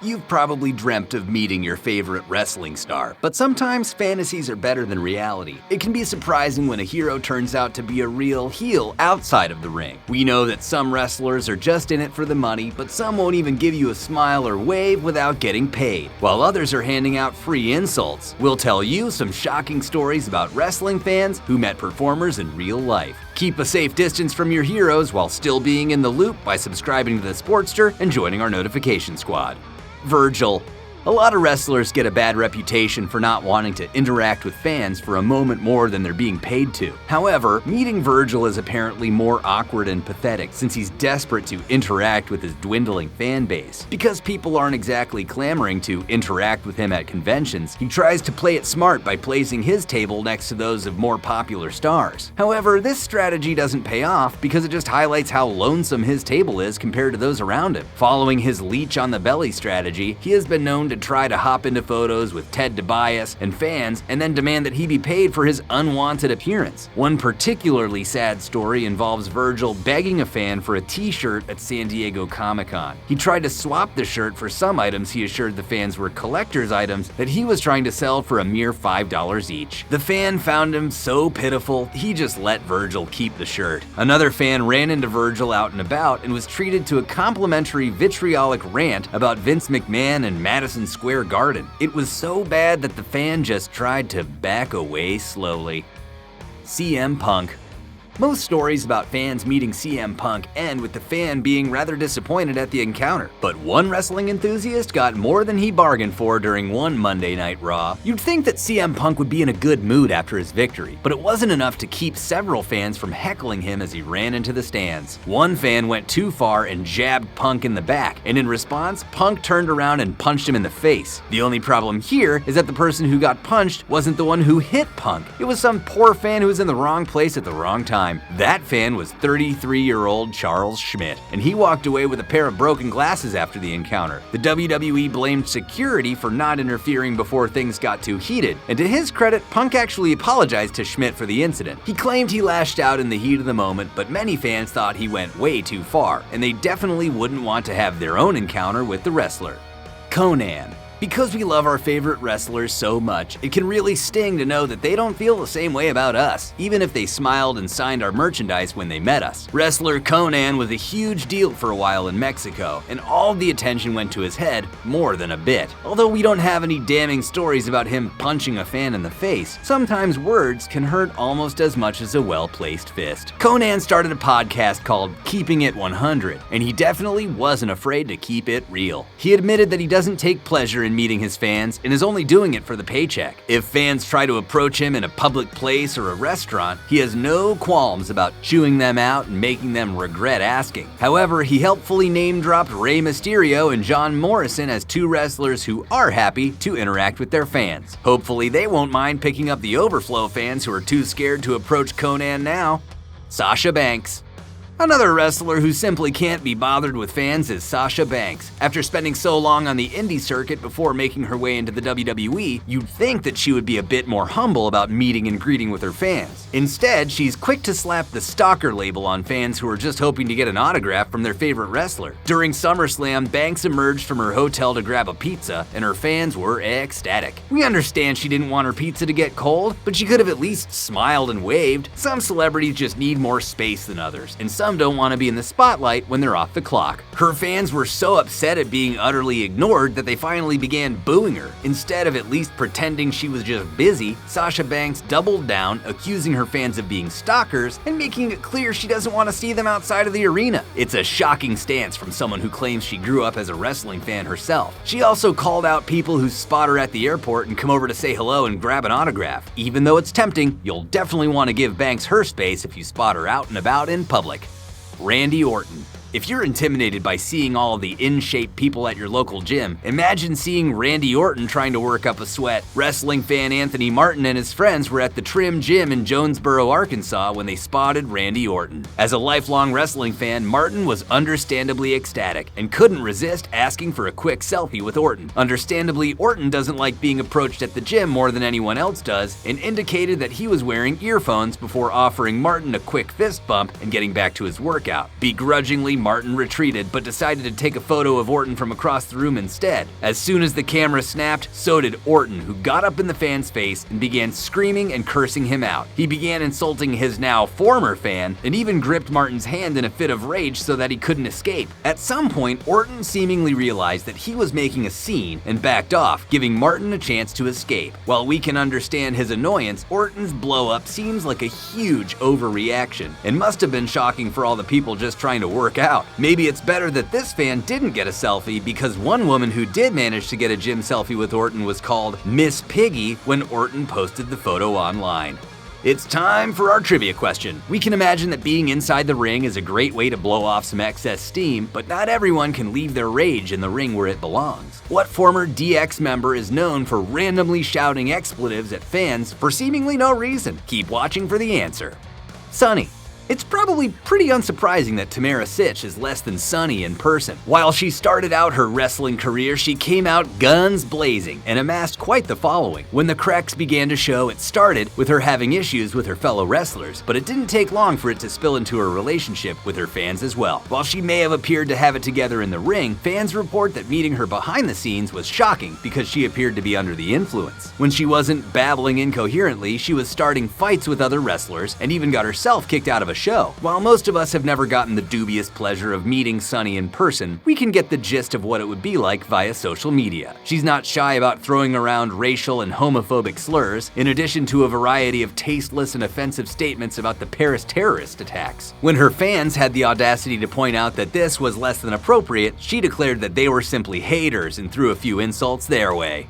You've probably dreamt of meeting your favorite wrestling star, but sometimes fantasies are better than reality. It can be surprising when a hero turns out to be a real heel outside of the ring. We know that some wrestlers are just in it for the money, but some won't even give you a smile or wave without getting paid, while others are handing out free insults. We'll tell you some shocking stories about wrestling fans who met performers in real life. Keep a safe distance from your heroes while still being in the loop by subscribing to the Sportster and joining our notification squad. Virgil. A lot of wrestlers get a bad reputation for not wanting to interact with fans for a moment more than they're being paid to. However, meeting Virgil is apparently more awkward and pathetic since he's desperate to interact with his dwindling fan base. Because people aren't exactly clamoring to interact with him at conventions, he tries to play it smart by placing his table next to those of more popular stars. However, this strategy doesn't pay off because it just highlights how lonesome his table is compared to those around him. Following his leech on the belly strategy, he has been known to try to hop into photos with Ted DiBiase and fans and then demand that he be paid for his unwanted appearance. One particularly sad story involves Virgil begging a fan for a t-shirt at San Diego Comic-Con. He tried to swap the shirt for some items he assured the fans were collector's items that he was trying to sell for a mere $5 each. The fan found him so pitiful, he just let Virgil keep the shirt. Another fan ran into Virgil out and about and was treated to a complimentary vitriolic rant about Vince McMahon and Madison Square Garden. It was so bad that the fan just tried to back away slowly. CM Punk. Most stories about fans meeting CM Punk end with the fan being rather disappointed at the encounter. But one wrestling enthusiast got more than he bargained for during one Monday Night Raw. You'd think that CM Punk would be in a good mood after his victory, but it wasn't enough to keep several fans from heckling him as he ran into the stands. One fan went too far and jabbed Punk in the back, and in response, Punk turned around and punched him in the face. The only problem here is that the person who got punched wasn't the one who hit Punk. It was some poor fan who was in the wrong place at the wrong time. That fan was 33-year-old Charles Schmidt, and he walked away with a pair of broken glasses after the encounter. The WWE blamed security for not interfering before things got too heated, and to his credit, Punk actually apologized to Schmidt for the incident. He claimed he lashed out in the heat of the moment, but many fans thought he went way too far, and they definitely wouldn't want to have their own encounter with the wrestler. Conan. Because we love our favorite wrestlers so much, it can really sting to know that they don't feel the same way about us, even if they smiled and signed our merchandise when they met us. Wrestler Conan was a huge deal for a while in Mexico, and all the attention went to his head more than a bit. Although we don't have any damning stories about him punching a fan in the face, sometimes words can hurt almost as much as a well-placed fist. Conan started a podcast called Keeping It 100, and he definitely wasn't afraid to keep it real. He admitted that he doesn't take pleasure in meeting his fans and is only doing it for the paycheck. If fans try to approach him in a public place or a restaurant, he has no qualms about chewing them out and making them regret asking. However, he helpfully name-dropped Rey Mysterio and John Morrison as two wrestlers who are happy to interact with their fans. Hopefully they won't mind picking up the overflow fans who are too scared to approach Conan now. Sasha Banks. Another wrestler who simply can't be bothered with fans is Sasha Banks. After spending so long on the indie circuit before making her way into the WWE, you'd think that she would be a bit more humble about meeting and greeting with her fans. Instead, she's quick to slap the stalker label on fans who are just hoping to get an autograph from their favorite wrestler. During SummerSlam, Banks emerged from her hotel to grab a pizza, and her fans were ecstatic. We understand she didn't want her pizza to get cold, but she could have at least smiled and waved. Some celebrities just need more space than others, and some don't want to be in the spotlight when they're off the clock. Her fans were so upset at being utterly ignored that they finally began booing her. Instead of at least pretending she was just busy, Sasha Banks doubled down, accusing her fans of being stalkers and making it clear she doesn't want to see them outside of the arena. It's a shocking stance from someone who claims she grew up as a wrestling fan herself. She also called out people who spot her at the airport and come over to say hello and grab an autograph. Even though it's tempting, you'll definitely want to give Banks her space if you spot her out and about in public. Randy Orton. If you're intimidated by seeing all of the in-shape people at your local gym, imagine seeing Randy Orton trying to work up a sweat. Wrestling fan Anthony Martin and his friends were at the Trim Gym in Jonesboro, Arkansas when they spotted Randy Orton. As a lifelong wrestling fan, Martin was understandably ecstatic and couldn't resist asking for a quick selfie with Orton. Understandably, Orton doesn't like being approached at the gym more than anyone else does and indicated that he was wearing earphones before offering Martin a quick fist bump and getting back to his workout. Begrudgingly, Martin retreated but decided to take a photo of Orton from across the room instead. As soon as the camera snapped, so did Orton, who got up in the fan's face and began screaming and cursing him out. He began insulting his now former fan and even gripped Martin's hand in a fit of rage so that he couldn't escape. At some point, Orton seemingly realized that he was making a scene and backed off, giving Martin a chance to escape. While we can understand his annoyance, Orton's blow-up seems like a huge overreaction and must have been shocking for all the people just trying to work out. Maybe it's better that this fan didn't get a selfie, because one woman who did manage to get a gym selfie with Orton was called Miss Piggy when Orton posted the photo online. It's time for our trivia question. We can imagine that being inside the ring is a great way to blow off some excess steam, but not everyone can leave their rage in the ring where it belongs. What former DX member is known for randomly shouting expletives at fans for seemingly no reason? Keep watching for the answer. Sunny. It's probably pretty unsurprising that Tamara Sitch is less than sunny in person. While she started out her wrestling career, she came out guns blazing and amassed quite the following. When the cracks began to show, it started with her having issues with her fellow wrestlers, but it didn't take long for it to spill into her relationship with her fans as well. While she may have appeared to have it together in the ring, fans report that meeting her behind the scenes was shocking because she appeared to be under the influence. When she wasn't babbling incoherently, she was starting fights with other wrestlers and even got herself kicked out of a show. While most of us have never gotten the dubious pleasure of meeting Sunny in person, we can get the gist of what it would be like via social media. She's not shy about throwing around racial and homophobic slurs, in addition to a variety of tasteless and offensive statements about the Paris terrorist attacks. When her fans had the audacity to point out that this was less than appropriate, she declared that they were simply haters and threw a few insults their way.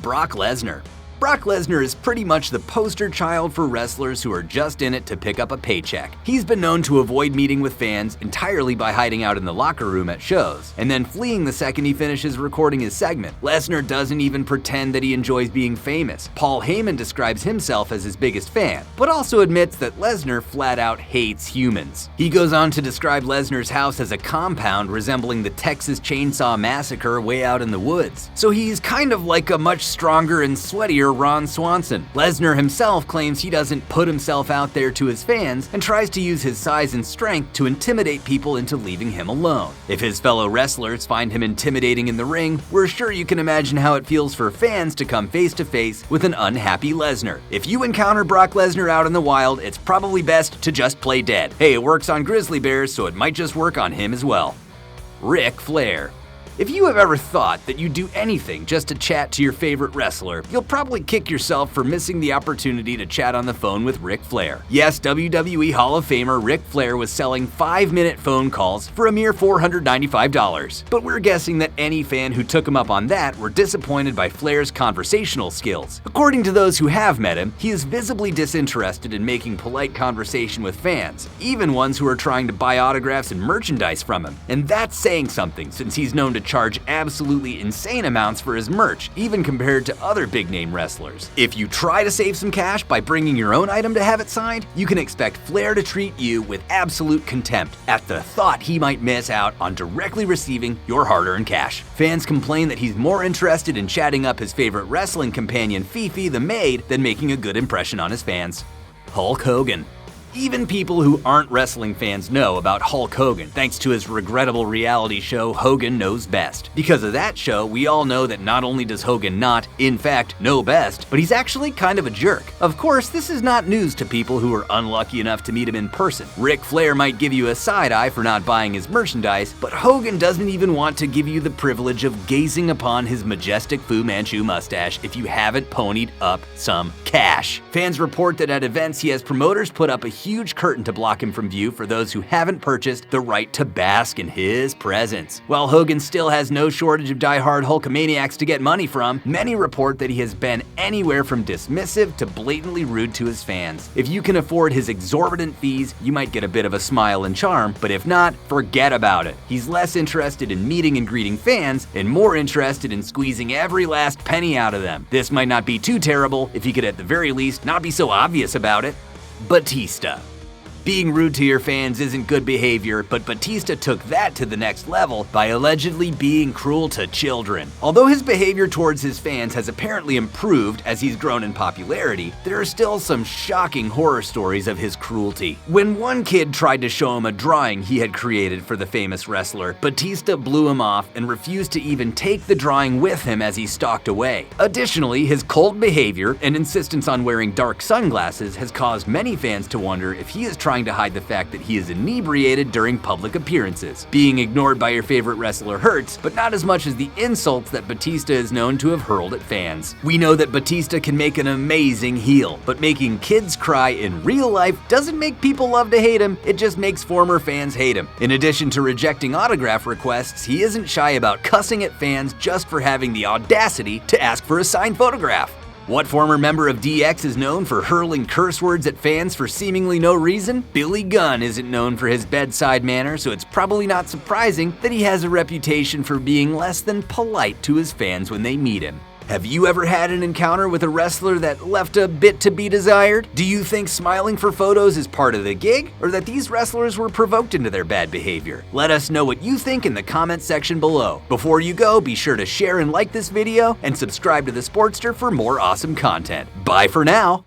Brock Lesnar. Brock Lesnar is pretty much the poster child for wrestlers who are just in it to pick up a paycheck. He's been known to avoid meeting with fans entirely by hiding out in the locker room at shows, and then fleeing the second he finishes recording his segment. Lesnar doesn't even pretend that he enjoys being famous. Paul Heyman describes himself as his biggest fan, but also admits that Lesnar flat out hates humans. He goes on to describe Lesnar's house as a compound resembling the Texas Chainsaw Massacre way out in the woods. So he's kind of like a much stronger and sweatier Ron Swanson. Lesnar himself claims he doesn't put himself out there to his fans and tries to use his size and strength to intimidate people into leaving him alone. If his fellow wrestlers find him intimidating in the ring, we're sure you can imagine how it feels for fans to come face to face with an unhappy Lesnar. If you encounter Brock Lesnar out in the wild, it's probably best to just play dead. Hey, it works on grizzly bears, so it might just work on him as well. Ric Flair. If you have ever thought that you'd do anything just to chat to your favorite wrestler, you'll probably kick yourself for missing the opportunity to chat on the phone with Ric Flair. Yes, WWE Hall of Famer Ric Flair was selling 5-minute phone calls for a mere $495. But we're guessing that any fan who took him up on that were disappointed by Flair's conversational skills. According to those who have met him, he is visibly disinterested in making polite conversation with fans, even ones who are trying to buy autographs and merchandise from him. And that's saying something, since he's known to charge absolutely insane amounts for his merch, even compared to other big-name wrestlers. If you try to save some cash by bringing your own item to have it signed, you can expect Flair to treat you with absolute contempt at the thought he might miss out on directly receiving your hard-earned cash. Fans complain that he's more interested in chatting up his favorite wrestling companion Fifi the maid than making a good impression on his fans. Hulk Hogan. Even people who aren't wrestling fans know about Hulk Hogan, thanks to his regrettable reality show Hogan Knows Best. Because of that show, we all know that not only does Hogan not, in fact, know best, but he's actually kind of a jerk. Of course, this is not news to people who are unlucky enough to meet him in person. Ric Flair might give you a side eye for not buying his merchandise, but Hogan doesn't even want to give you the privilege of gazing upon his majestic Fu Manchu mustache if you haven't ponied up some cash. Fans report that at events he has promoters put up a huge curtain to block him from view for those who haven't purchased the right to bask in his presence. While Hogan still has no shortage of die-hard Hulkamaniacs to get money from, many report that he has been anywhere from dismissive to blatantly rude to his fans. If you can afford his exorbitant fees, you might get a bit of a smile and charm, but if not, forget about it. He's less interested in meeting and greeting fans and more interested in squeezing every last penny out of them. This might not be too terrible if he could at the very least not be so obvious about it. Batista. Being rude to your fans isn't good behavior, but Batista took that to the next level by allegedly being cruel to children. Although his behavior towards his fans has apparently improved as he's grown in popularity, there are still some shocking horror stories of his cruelty. When one kid tried to show him a drawing he had created for the famous wrestler, Batista blew him off and refused to even take the drawing with him as he stalked away. Additionally, his cold behavior and insistence on wearing dark sunglasses has caused many fans to wonder if he is trying to hide the fact that he is inebriated during public appearances. Being ignored by your favorite wrestler hurts, but not as much as the insults that Batista is known to have hurled at fans. We know that Batista can make an amazing heel, but making kids cry in real life doesn't make people love to hate him, it just makes former fans hate him. In addition to rejecting autograph requests, he isn't shy about cussing at fans just for having the audacity to ask for a signed photograph. What former member of DX is known for hurling curse words at fans for seemingly no reason? Billy Gunn isn't known for his bedside manner, so it's probably not surprising that he has a reputation for being less than polite to his fans when they meet him. Have you ever had an encounter with a wrestler that left a bit to be desired? Do you think smiling for photos is part of the gig, or that these wrestlers were provoked into their bad behavior? Let us know what you think in the comment section below. Before you go, be sure to share and like this video, and subscribe to The Sportster for more awesome content. Bye for now!